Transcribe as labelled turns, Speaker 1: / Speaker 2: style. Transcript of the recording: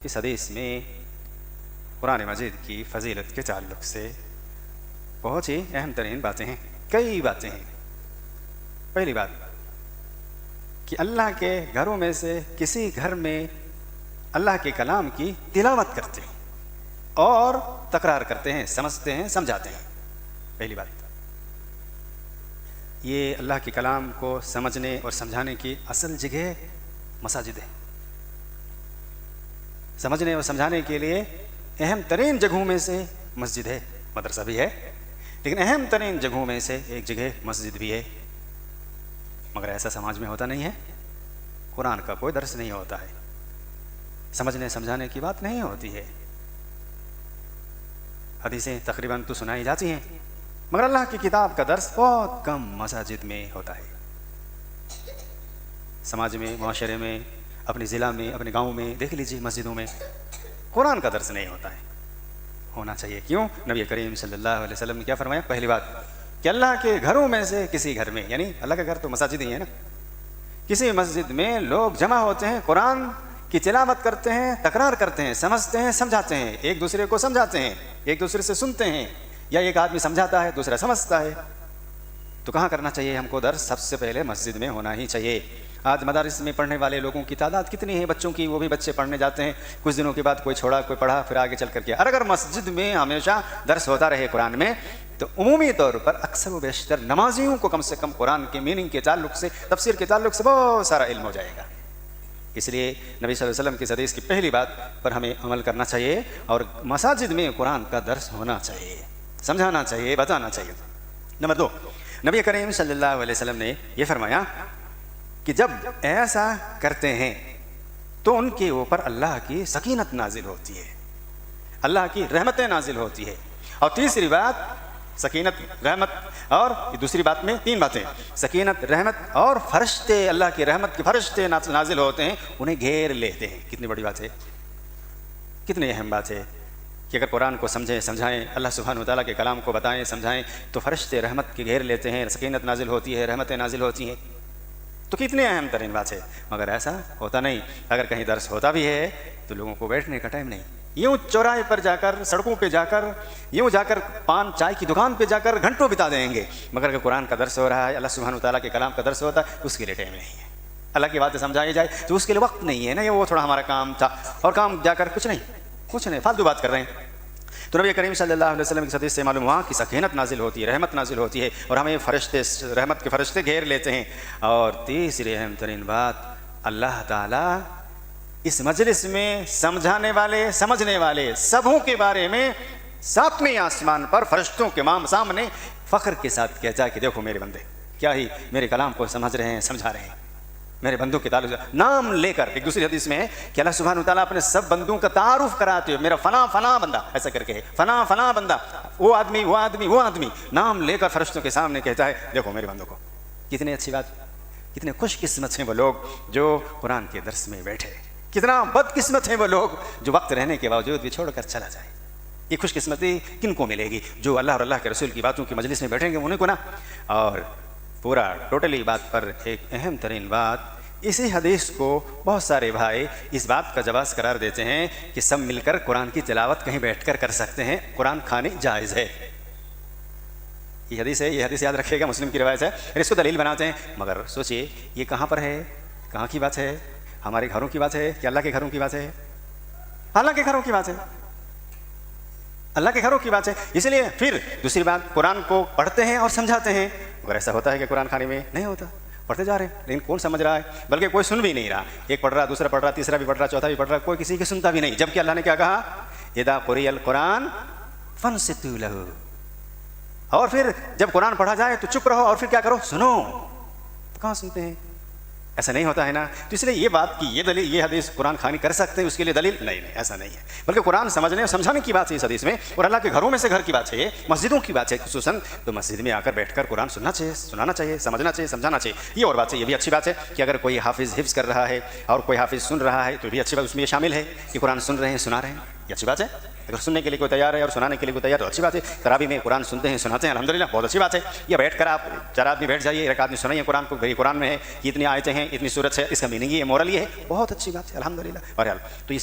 Speaker 1: اس حدیث میں قرآن مجید کی فضیلت کے تعلق سے بہت ہی اہم ترین باتیں ہیں، کئی باتیں ہیں۔ پہلی بات کہ اللہ کے گھروں میں سے کسی گھر میں اللہ کے کلام کی تلاوت کرتے ہیں اور تکرار کرتے ہیں، سمجھتے ہیں، سمجھاتے ہیں۔ پہلی بات یہ اللہ کے کلام کو سمجھنے اور سمجھانے کی اصل جگہ مساجد ہے۔ سمجھنے اور سمجھانے کے لیے اہم ترین جگہوں میں سے مسجد ہے، مدرسہ بھی ہے، لیکن اہم ترین جگہوں میں سے ایک جگہ مسجد بھی ہے۔ مگر ایسا سماج میں ہوتا نہیں ہے، قرآن کا کوئی درس نہیں ہوتا ہے، سمجھنے سمجھانے کی بات نہیں ہوتی ہے، حدیثیں تقریباً تو سنائی جاتی ہیں، مگر اللہ کی کتاب کا درس بہت کم مساجد میں ہوتا ہے۔ سماج میں، معاشرے میں، اپنے ضلع میں، اپنے گاؤں میں دیکھ لیجیے، مسجدوں میں قرآن کا درس نہیں ہوتا ہے۔ ہونا چاہیے، کیوں؟ نبی کریم صلی اللہ علیہ وسلم نے کیا فرمایا؟ پہلی بات کہ اللہ کے گھروں میں سے کسی گھر میں، یعنی اللہ کا گھر تو مساجد ہی ہے نا، کسی مسجد میں لوگ جمع ہوتے ہیں، قرآن کی تلاوت کرتے ہیں، تکرار کرتے ہیں، سمجھتے ہیں، سمجھاتے ہیں، ایک دوسرے کو سمجھاتے ہیں، ایک دوسرے سے سنتے ہیں، یا ایک آدمی سمجھاتا ہے دوسرا سمجھتا ہے۔ تو کہاں کرنا چاہیے ہم کو درس؟ سب سے پہلے مسجد میں ہونا ہی چاہیے۔ آج مدارس میں پڑھنے والے لوگوں کی تعداد کتنی ہے؟ بچوں کی، وہ بھی بچے پڑھنے جاتے ہیں، کچھ دنوں کے بعد کوئی چھوڑا، کوئی پڑھا، پھر آگے چل کر کے۔ اور اگر مسجد میں ہمیشہ درس ہوتا رہے قرآن میں، تو عمومی طور پر اکثر و بیشتر نمازیوں کو کم سے کم قرآن کے میننگ کے تعلق سے، تفسیر کے تعلق سے بہت سارا علم ہو جائے گا۔ اس لیے نبی صلی اللہ علیہ وسلم کی حدیث کی پہلی بات پر ہمیں عمل کرنا چاہیے، اور مساجد میں قرآن کا درس ہونا چاہیے، سمجھانا چاہیے، بتانا چاہیے۔ نمبر 2، نبی کریم صلی اللہ علیہ وسلم نے یہ فرمایا کہ جب ایسا کرتے ہیں تو ان کے اوپر اللہ کی سکینت نازل ہوتی ہے، اللہ کی رحمتیں نازل ہوتی ہے۔ اور تیسری بات، سکینت، رحمت، اور دوسری بات میں تین باتیں، سکینت، رحمت اور فرشتے، اللہ کی رحمت کے فرشتے نازل ہوتے ہیں، انہیں گھیر لیتے ہیں۔ کتنی بڑی بات ہے، کتنی اہم بات ہے کہ اگر قرآن کو سمجھیں، سمجھائیں، اللہ سبحانہ وتعالیٰ کے کلام کو بتائیں، سمجھائیں، تو فرشتے رحمت کے گھیر لیتے ہیں، سکینت نازل ہوتی ہے، رحمتیں نازل ہوتی ہیں۔ تو کتنی اہم ترین بات ہے، مگر ایسا ہوتا نہیں۔ اگر کہیں درس ہوتا بھی ہے تو لوگوں کو بیٹھنے کا ٹائم نہیں، یوں چوراہے پر جا کر، سڑکوں پہ جا کر، یوں جا کر پان چائے کی دکان پہ جا کر گھنٹوں بتا دیں گے، مگر اگر قرآن کا درس ہو رہا ہے، اللہ سبحانہ وتعالیٰ کے کلام کا درس ہوتا ہے، اس کے لیے ٹائم نہیں ہے۔ اللہ کی باتیں سمجھائی جائے تو اس کے لیے وقت نہیں ہے نا، یہ وہ تھوڑا ہمارا کام تھا، اور کام جا کر کچھ نہیں، فالتو بات کر رہے ہیں۔ تو نبی کریم صلی اللہ علیہ وسلم کی حدیث سے معلوم ہوا کہ سکینت نازل ہوتی ہے، رحمت نازل ہوتی ہے، اور ہمیں فرشتے، رحمت کے فرشتے گھیر لیتے ہیں۔ اور تیسری اہم ترین بات، اللہ تعالیٰ اس مجلس میں سمجھانے والے، سمجھنے والے سبوں کے بارے میں 7ویں آسمان پر فرشتوں کے سامنے فخر کے ساتھ کہتا ہے کہ دیکھو میرے بندے کیا ہی میرے کلام کو سمجھ رہے ہیں، سمجھا رہے ہیں۔ میرے بندوں کے تعلق سے نام لے کر، ایک دوسری حدیث میں ہے کہ اللہ سبحانہ وتعالیٰ اپنے سب بندوں کا تعارف کراتے ہوئے، میرا فلاں فلاں بندہ، ایسا کر کے ہے، فلاں فلاں بندہ، وہ آدمی، وہ آدمی، وہ آدمی، نام لے کر فرشتوں کے سامنے کہتا ہے دیکھو میرے بندوں کو۔ کتنی اچھی بات، کتنے خوش قسمت ہیں وہ لوگ جو قرآن کے درس میں بیٹھے، کتنا بد قسمت ہیں وہ لوگ جو وقت رہنے کے باوجود بھی چھوڑ کر چلا جائے۔ یہ خوش قسمتی کن کو ملے گی؟ جو اللہ اور اللہ کے رسول کی باتوں کی مجلس میں بیٹھیں گے، انہیں کو نا۔ اور پورا ٹوٹلی بات پر ایک اہم ترین بات، اسی حدیث کو بہت سارے بھائی اس بات کا جواز قرار دیتے ہیں کہ سب مل کر قرآن کی تلاوت کہیں بیٹھ کر کر سکتے ہیں، قرآن کھانی جائز ہے۔ یہ حدیث ہے، یہ حدیث یاد رکھیے گا، مسلم کی روایت ہے، پھر اس کو دلیل بناتے ہیں۔ مگر سوچئے یہ کہاں پر ہے، کہاں کی بات ہے؟ ہمارے گھروں کی بات ہے کہ اللہ کے گھروں کی بات ہے؟ اللہ کے گھروں کی بات ہے، اللہ کے گھروں کی بات ہے۔ اس لیے پھر دوسری بات، قرآن کو پڑھتے ہیں اور سمجھاتے ہیں، مگر ایسا ہوتا ہے کہ قرآن خانے میں نہیں ہوتا، پڑھتے جا رہے ہیں لیکن کون سمجھ رہا ہے؟ بلکہ کوئی سن بھی نہیں رہا، ایک پڑھ رہا، دوسرا پڑھ رہا، تیسرا بھی پڑھ رہا، چوتھا بھی پڑھ رہا، کوئی کسی کی سنتا بھی نہیں۔ جبکہ اللہ نے کیا کہا؟ اذا قرئ القرآن فانصتوا لہ، اور پھر جب قرآن پڑھا جائے تو چپ رہو، اور پھر کیا کرو؟ سنو۔ تو کہاں سنتے ہیں؟ ایسا نہیں ہوتا ہے نا۔ تو اس لیے یہ بات کی یہ دلیل، یہ حدیث قرآن خوانی کر سکتے ہیں اس کے لیے دلیل نہیں، ایسا نہیں ہے، بلکہ قرآن سمجھنے اور سمجھانے کی بات ہے اس حدیث میں، اور اللہ کے گھروں میں سے گھر کی بات ہے، مسجدوں کی بات ہے خصوصاً، تو مسجد میں آ کر بیٹھ کر قرآن سننا چاہیے، سنانا چاہیے، سمجھنا چاہیے، سمجھانا چاہیے۔ یہ اور بات ہے، یہ بھی اچھی بات ہے کہ اگر کوئی حافظ حفظ کر رہا ہے اور کوئی حافظ سن رہا ہے تو بھی اچھی بات اس میں یہ شامل ہے کہ قرآن سن رہے ہیں، سنا رہے ہیں، یہ اچھی بات ہے۔ اگر سننے کے لیے کوئی تیار ہے اور سنانے کے لیے کوئی تیار تو اچھی بات ہے۔ تراویح میں قرآن سنتے ہیں، سناتے ہیں، الحمدللہ، بہت اچھی بات ہے۔ یا بیٹھ کر آپ 4 آدمی بیٹھ جائیے، ایک آدمی سنائیے قرآن کو، قرآن میں ہے، اتنی آیتیں ہیں، اتنی سورت ہے، اس کا میننگ یہ ہے، مورل یہ ہے، بہت اچھی بات ہے، الحمدللہ۔ بہرحال تو